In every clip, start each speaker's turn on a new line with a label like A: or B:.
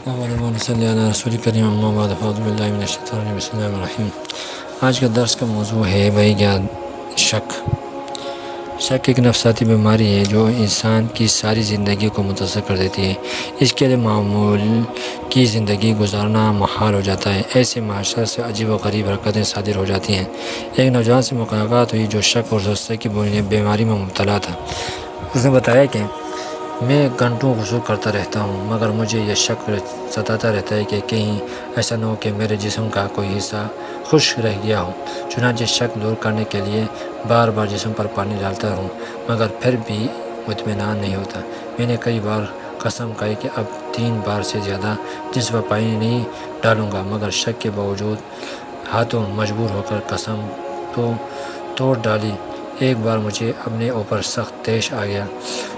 A: صلی اللہ رسول کریم اما بعد فاعوذ باللہ من الشیطان الرجیم بسم اللہ الرحمن الرحیم۔ آج کا درس کا موضوع ہے بھائی جان شک۔ شک ایک نفسیاتی بیماری ہے جو انسان کی ساری زندگی کو متاثر کر دیتی ہے۔ اس کے لیے معمول کی زندگی گزارنا محال ہو جاتا ہے۔ ایسے معاشرے سے عجیب و غریب حرکتیں صادر ہو جاتی ہیں۔ ایک نوجوان سے ملاقات ہوئی جو شک اور زوستے کی بیماری میں مبتلا تھا۔ اس نے بتایا کہ میں گھنٹوں غسل کرتا رہتا ہوں مگر مجھے یہ شک ستاتا رہتا ہے کہ کہیں ایسا نہ ہو کہ میرے جسم کا کوئی حصہ خشک رہ گیا ہو۔ چنانچہ شک دور کرنے کے لیے بار بار جسم پر پانی ڈالتا ہوں مگر پھر بھی اطمینان نہیں ہوتا۔ میں نے کئی بار قسم کھائی کہ اب 3 بار سے زیادہ جسم پر پانی نہیں ڈالوں گا مگر شک کے باوجود ہاتھوں مجبور ہو کر قسم تو توڑ ڈالی۔ ایک بار مجھے اپنے اوپر سخت طیش آ گیا،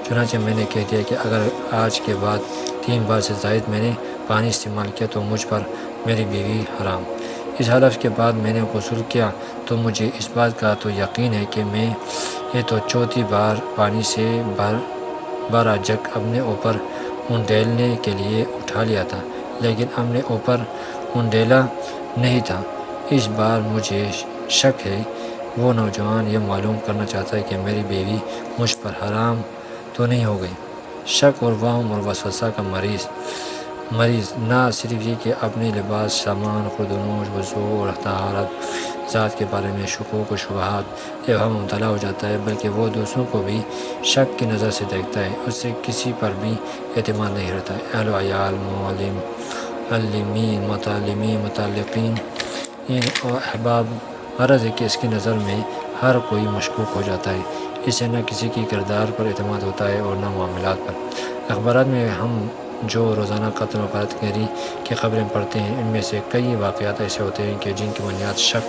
A: چنانچہ میں نے کہہ دیا کہ اگر آج کے بعد 3 بار سے زائد میں نے پانی استعمال کیا تو مجھ پر میری بیوی حرام۔ اس حلف کے بعد میں نے غسل کیا تو مجھے اس بات کا تو یقین ہے کہ میں یہ تو 4تھی بار پانی سے بارہ جگ اپنے اوپر انڈیلنے کے لیے اٹھا لیا تھا لیکن اپنے اوپر انڈیلا نہیں تھا۔ اس بار مجھے شک ہے۔ وہ نوجوان یہ معلوم کرنا چاہتا ہے کہ میری بیوی مجھ پر حرام تو نہیں ہو گئی۔ شک اور وہم اور وسوسہ کا مریض نہ صرف یہ کہ اپنے لباس، سامان، خودنوش، وضو اور طہارت ذات کے بارے میں شکوک و شبہات ابہام مبتلا ہو جاتا ہے بلکہ وہ دوسروں کو بھی شک کی نظر سے دیکھتا ہے۔ اس سے کسی پر بھی اعتماد نہیں رہتا۔ اہل و عیال، معلمین، متعلمین، متعلقین اور احباب، غرض ہے کہ اس کی نظر میں ہر کوئی مشکوک ہو جاتا ہے۔ اس سے نہ کسی کی کردار پر اعتماد ہوتا ہے اور نہ معاملات پر۔ اخبارات میں ہم جو روزانہ قتل و غارت گری کی خبریں پڑھتے ہیں ان میں سے کئی واقعات ایسے ہوتے ہیں کہ جن کی بنیاد شک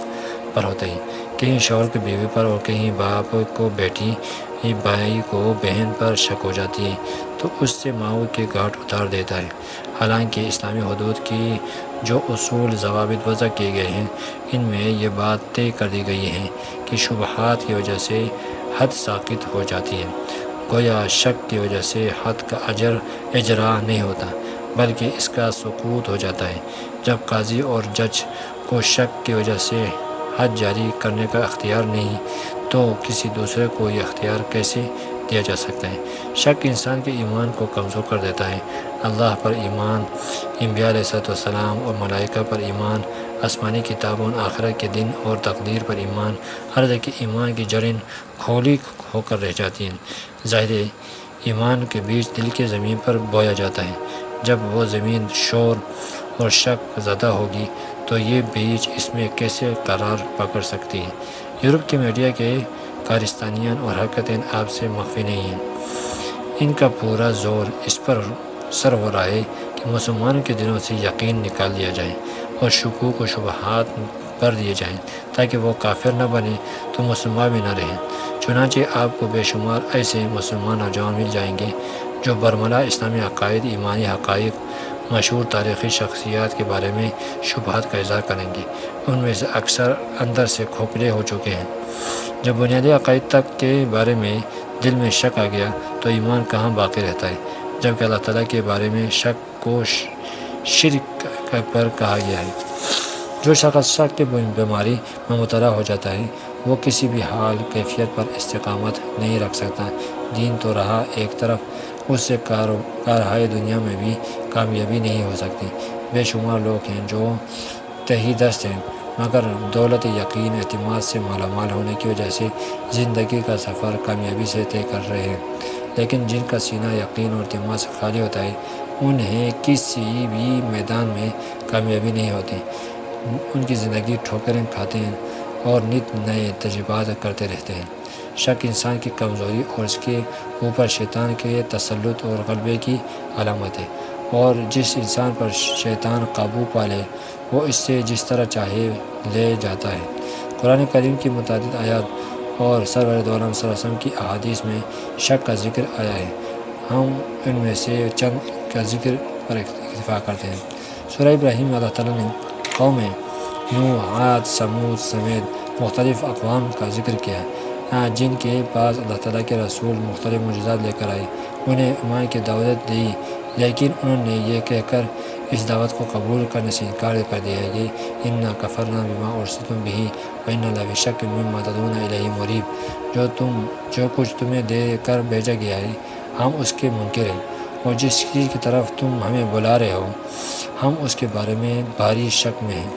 A: پر ہوتے ہیں۔ کہیں شوہر کی بیوی پر اور کہیں باپ کو بیٹی، بھائی کو بہن پر شک ہو جاتی ہے تو اس سے ماؤں کے گھاٹ اتار دیتا ہے۔ حالانکہ اسلامی حدود کی جو اصول ضوابط وضع کیے گئے ہیں ان میں یہ بات طے کر دی گئی ہے کہ شبہات کی وجہ سے حد ساقط ہو جاتی ہے۔ گویا شک کی وجہ سے حد کا اجرا نہیں ہوتا بلکہ اس کا سقوط ہو جاتا ہے۔ جب قاضی اور جج کو شک کی وجہ سے حد جاری کرنے کا اختیار نہیں تو کسی دوسرے کو یہ اختیار کیسے دیا جا سکتا ہے؟ شک انسان کے ایمان کو کمزور کر دیتا ہے۔ اللہ پر ایمان، انبیاء علیہ السلام اور ملائکہ پر ایمان، آسمانی کتابوں، آخرت کے دن اور تقدیر پر ایمان، ہر جگہ ایمان کی جڑیں کھولی ہو کر رہ جاتی ہیں۔ ظاہر ایمان کے بیج دل کے زمین پر بویا جاتا ہے۔ جب وہ زمین شور اور شک زدہ ہوگی تو یہ بیج اس میں کیسے قرار پکڑ سکتی ہے؟ یورپ کے میڈیا کے کارستانیان اور حرکتیں آپ سے مخفی نہیں ہیں۔ ان کا پورا زور اس پر سر ہو رہا ہے کہ مسلمانوں کے دلوں سے یقین نکال لیا جائے اور شکوک و شبہات بھر دیے جائیں تاکہ وہ کافر نہ بنے تو مسلمان بھی نہ رہیں۔ چنانچہ آپ کو بے شمار ایسے مسلمان نوجوان مل جائیں گے جو برملا اسلامی عقائد، ایمانی حقائق، مشہور تاریخی شخصیات کے بارے میں شبہات کا اظہار کریں گے۔ ان میں سے اکثر اندر سے کھوکھلے ہو چکے ہیں۔ جب بنیادی عقائد تک کے بارے میں دل میں شک آ گیا تو ایمان کہاں باقی رہتا ہے؟ جبکہ اللہ تعالیٰ کے بارے میں شک کو شرک پر کہا گیا ہے۔ جو شخص شک کی بیماری میں مبتلا ہو جاتا ہے وہ کسی بھی حال کیفیت پر استقامت نہیں رکھ سکتا۔ دین تو رہا ایک طرف، اس سے کارہائے دنیا میں بھی کامیابی نہیں ہو سکتی۔ بے شمار لوگ ہیں جو تہی دست ہیں مگر دولت یقین اعتماد سے مالا مال ہونے کی وجہ سے زندگی کا سفر کامیابی سے طے کر رہے ہیں، لیکن جن کا سینہ یقین اور اعتماد سے خالی ہوتا ہے انہیں کسی بھی میدان میں کامیابی نہیں ہوتی۔ ان کی زندگی ٹھوکریں کھاتے ہیں اور نت نئے تجربات کرتے رہتے ہیں۔ شک انسان کی کمزوری اور اس کے اوپر شیطان کے تسلط اور غلبے کی علامت ہے، اور جس انسان پر شیطان قابو پا لے وہ اس سے جس طرح چاہے لے جاتا ہے۔ قرآن کریم کی متعدد آیات اور سرور دو عالم صلی اللہ علیہ وسلم کی احادیث میں شک کا ذکر آیا ہے۔ ہم ان میں سے چند کا ذکر پر اکتفا کرتے ہیں۔ سورہ ابراہیم میں اللہ تعالیٰ نے قوم نوح، عاد، سمود سمیت مختلف اقوام کا ذکر کیا ہے جن کے پاس اللہ تعالیٰ کے رسول مختلف معجزات لے کر آئے، انہیں ایمان کی دعوت دی لیکن انہوں نے یہ کہہ کر اس دعوت کو قبول کرنے سے انکار کر دیا ہے کہ انا کفرنا بما ارسلتم به وانا لفی شک مما تدعون الیہ مریب، جو کچھ تمہیں دے کر بھیجا گیا ہے ہم اس کے منکر ہیں، اور جس چیز کی طرف تم ہمیں بلا رہے ہو ہم اس کے بارے میں بھاری شک میں ہیں۔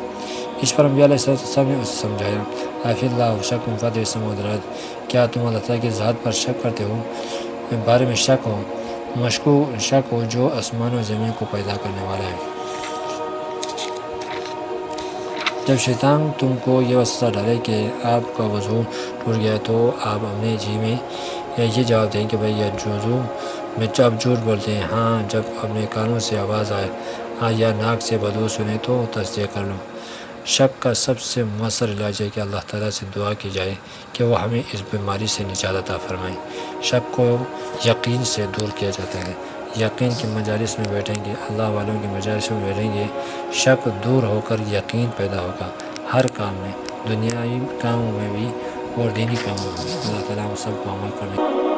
A: اس پر انبیاء علیہ السلام نے اسے سمجھایا، افی اللہ شک فاطر السماوات والارض، کیا تم اللہ تعالیٰ کی ذات پر شک کرتے ہو، بارے میں شک ہو جو آسمان و زمین کو پیدا کرنے والا ہے۔ جب شیطان تم کو یہ وسوسہ ڈالے کہ آپ کا وضو ٹوٹ گیا تو آپ اپنے جی میں یہ جواب دیں کہ بھائی یہ جوزو میں آپ جھوٹ بولتے ہیں، ہاں جب اپنے کانوں سے آواز آئے ہاں یا ناک سے بدبو سنے تو تصدیق کر لو۔ شک کا سب سے مؤثر علاج ہے کہ اللہ تعالیٰ سے دعا کی جائے کہ وہ ہمیں اس بیماری سے نجات عطا فرمائے۔ شک کو یقین سے دور کیا جاتا ہے۔ یقین کی مجالس میں بیٹھیں گے، اللہ والوں کی مجالس میں بیٹھیں گے، شک دور ہو کر یقین پیدا ہوگا، ہر کام میں، دنیاوی کاموں میں بھی اور دینی کاموں میں بھی۔ اللہ تعالیٰ ہم سب کو عمل کرنے